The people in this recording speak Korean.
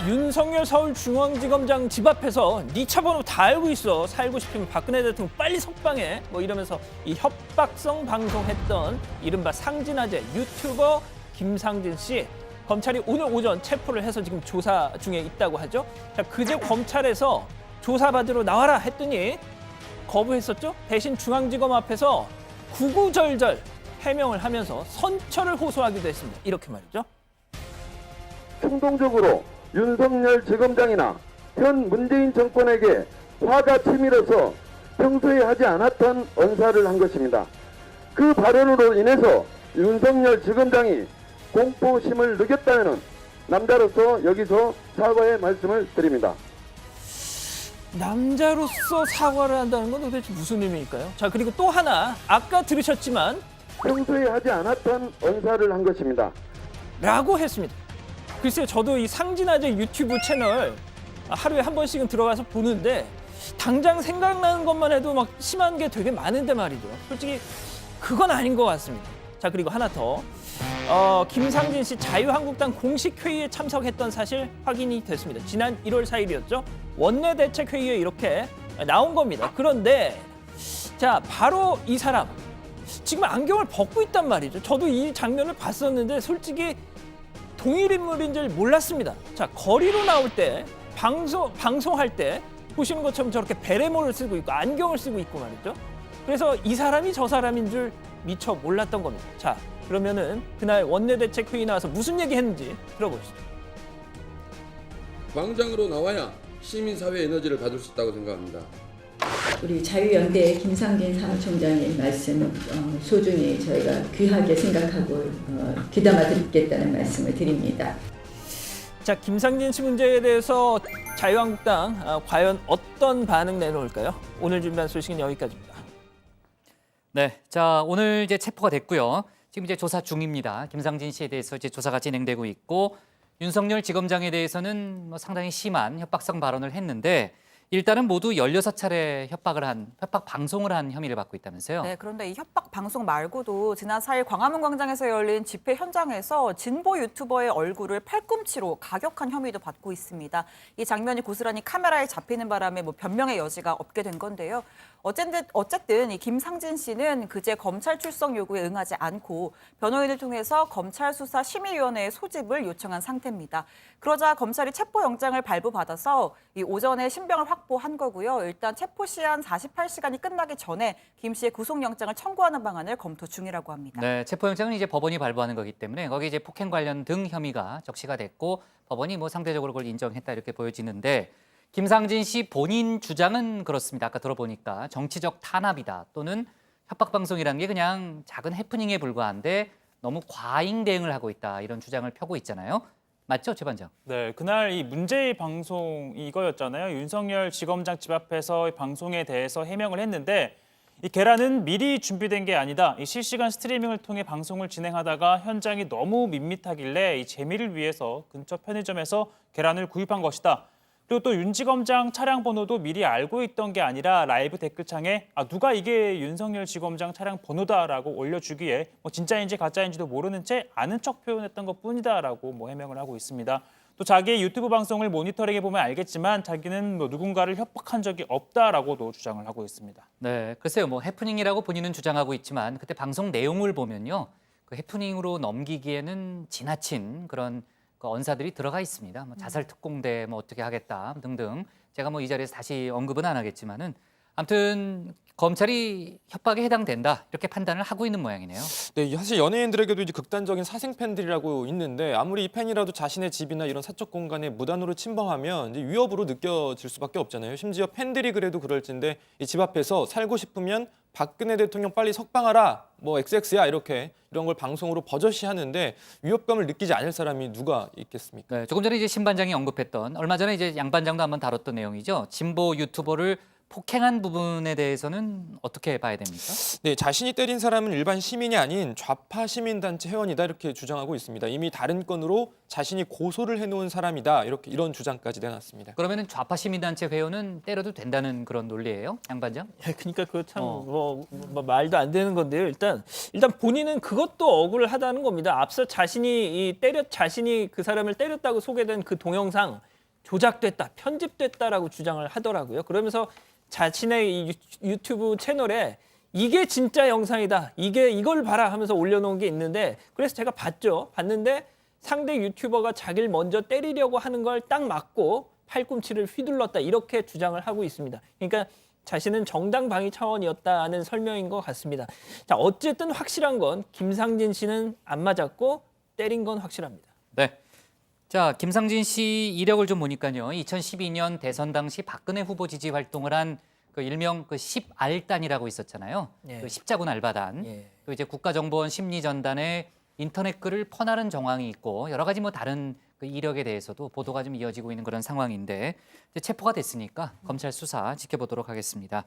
윤석열 서울중앙지검장 집 앞에서 네 차 번호 다 알고 있어. 살고 싶으면 박근혜 대통령 빨리 석방해. 뭐 이러면서 이 협박성 방송했던 이른바 상진아재 유튜버 김상진 씨. 검찰이 오늘 오전 체포를 해서 지금 조사 중에 있다고 하죠. 자, 그제 검찰에서 조사받으러 나와라 했더니 거부했었죠. 대신 중앙지검 앞에서 구구절절 해명을 하면서 선처를 호소하기도 했습니다. 이렇게 말이죠. 충동적으로 윤석열 지검장이나 현 문재인 정권에게 화가 치밀어서 평소에 하지 않았던 언사를 한 것입니다. 그 발언으로 인해서 윤석열 지검장이 공포심을 느꼈다면 남자로서 여기서 사과의 말씀을 드립니다. 남자로서 사과를 한다는 건 도대체 무슨 의미일까요? 자, 그리고 또 하나 아까 들으셨지만 평소에 하지 않았던 언사를 한 것입니다. 라고 했습니다. 글쎄요, 저도 이 상진아재 유튜브 채널 하루에 한 번씩은 들어가서 보는데 당장 생각나는 것만 해도 막 심한 게 되게 많은데 말이죠. 솔직히 그건 아닌 것 같습니다. 자, 그리고 하나 더. 김상진 씨 자유한국당 공식 회의에 참석했던 사실 확인이 됐습니다. 지난 1월 4일이었죠. 원내대책회의에 이렇게 나온 겁니다. 그런데 자, 바로 이 사람 지금 안경을 벗고 있단 말이죠. 저도 이 장면을 봤었는데 솔직히 동일 인물인 줄 몰랐습니다. 자, 거리로 나올 때 방송할 때 보시는 것처럼 저렇게 베레모를 쓰고 있고 안경을 쓰고 있고 말이죠. 그래서 이 사람이 저 사람인 줄 미처 몰랐던 겁니다. 자, 그러면은 그날 원내대책회의 나와서 무슨 얘기 했는지 들어보시죠. 광장으로 나와야 시민사회 에너지를 받을 수 있다고 생각합니다. 우리 자유연대 김상진 사무총장의 말씀은 소중히 저희가 귀하게 생각하고 귀담아 듣겠다는 말씀을 드립니다. 자, 김상진 씨 문제에 대해서 자유한국당 과연 어떤 반응 내놓을까요? 오늘 준비한 소식은 여기까지입니다. 네, 자 오늘 이제 체포가 됐고요. 지금 이제 조사 중입니다. 김상진 씨에 대해서 이제 조사가 진행되고 있고 윤석열 지검장에 대해서는 뭐 상당히 심한 협박성 발언을 했는데. 일단은 모두 16차례 협박 방송을 한 혐의를 받고 있다면서요? 네, 그런데 이 협박 방송 말고도 지난 4일 광화문 광장에서 열린 집회 현장에서 진보 유튜버의 얼굴을 팔꿈치로 가격한 혐의도 받고 있습니다. 이 장면이 고스란히 카메라에 잡히는 바람에 변명의 여지가 없게 된 건데요. 어쨌든 이 김상진 씨는 그제 검찰 출석 요구에 응하지 않고 변호인을 통해서 검찰 수사 심의위원회의 소집을 요청한 상태입니다. 그러자 검찰이 체포영장을 발부받아서 이 오전에 신병을 확보한 거고요. 일단 체포 시한 48시간이 끝나기 전에 김 씨의 구속영장을 청구하는 방안을 검토 중이라고 합니다. 네, 체포영장은 이제 법원이 발부하는 거기 때문에 거기 이제 폭행 관련 등 혐의가 적시가 됐고 법원이 뭐 상대적으로 그걸 인정했다 이렇게 보여지는데 김상진 씨 본인 주장은 그렇습니다. 아까 들어보니까 정치적 탄압이다 또는 협박 방송이라는 게 그냥 작은 해프닝에 불과한데 너무 과잉 대응을 하고 있다 이런 주장을 펴고 있잖아요. 맞죠, 최 반장? 네, 그날 이 문제의 방송 이거였잖아요. 윤석열 지검장 집 앞에서 방송에 대해서 해명을 했는데 이 계란은 미리 준비된 게 아니다. 이 실시간 스트리밍을 통해 방송을 진행하다가 현장이 너무 밋밋하길래 이 재미를 위해서 근처 편의점에서 계란을 구입한 것이다. 그리고 또 윤 지검장 차량 번호도 미리 알고 있던 게 아니라 라이브 댓글창에 누가 이게 윤석열 지검장 차량 번호다라고 올려주기에 진짜인지 가짜인지도 모르는 채 아는 척 표현했던 것뿐이다라고 해명을 하고 있습니다. 또 자기의 유튜브 방송을 모니터링해보면 알겠지만 자기는 누군가를 협박한 적이 없다라고도 주장을 하고 있습니다. 네, 글쎄요. 해프닝이라고 본인은 주장하고 있지만 그때 방송 내용을 보면요. 그 해프닝으로 넘기기에는 지나친 그런 그 언사들이 들어가 있습니다. 자살 특공대 어떻게 하겠다 등등. 제가 이 자리에서 다시 언급은 안 하겠지만은 아무튼 검찰이 협박에 해당된다 이렇게 판단을 하고 있는 모양이네요. 네, 사실 연예인들에게도 이제 극단적인 사생 팬들이라고 있는데 아무리 이 팬이라도 자신의 집이나 이런 사적 공간에 무단으로 침범하면 이제 위협으로 느껴질 수밖에 없잖아요. 심지어 팬들이 그래도 그럴진데 이 집 앞에서 살고 싶으면 박근혜 대통령 빨리 석방하라, XX야 이런 걸 방송으로 버젓이 하는데 위협감을 느끼지 않을 사람이 누가 있겠습니까? 네, 조금 전에 이제 신 반장이 언급했던 얼마 전에 이제 양 반장도 한번 다뤘던 내용이죠. 진보 유튜버를 폭행한 부분에 대해서는 어떻게 봐야 됩니까? 네, 자신이 때린 사람은 일반 시민이 아닌 좌파 시민단체 회원이다 이렇게 주장하고 있습니다. 이미 다른 건으로 자신이 고소를 해놓은 사람이다 이런 주장까지 내놨습니다. 그러면은 좌파 시민단체 회원은 때려도 된다는 그런 논리예요, 양반장? 그러니까 그거 참 어. 뭐 말도 안 되는 건데요. 일단 본인은 그것도 억울하다는 겁니다. 앞서 자신이 그 사람을 때렸다고 소개된 그 동영상 조작됐다, 편집됐다라고 주장을 하더라고요. 그러면서 자신의 이 유튜브 채널에 이게 진짜 영상이다, 이걸 봐라 하면서 올려놓은 게 있는데, 그래서 제가 봤는데 상대 유튜버가 자기를 먼저 때리려고 하는 걸 딱 맞고 팔꿈치를 휘둘렀다, 이렇게 주장을 하고 있습니다. 그러니까 자신은 정당 방위 차원이었다는 설명인 것 같습니다. 자, 어쨌든 확실한 건 김상진 씨는 안 맞았고 때린 건 확실합니다. 네. 자, 김상진 씨 이력을 좀 보니까요. 2012년 대선 당시 박근혜 후보 지지 활동을 한 그 일명 그 10알단이라고 있었잖아요. 예. 그 십자군 알바단. 예. 또 이제 국가정보원 심리전단에 인터넷 글을 퍼나른 정황이 있고 여러 가지 뭐 다른 그 이력에 대해서도 보도가 좀 이어지고 있는 그런 상황인데 이제 체포가 됐으니까 검찰 수사 지켜보도록 하겠습니다.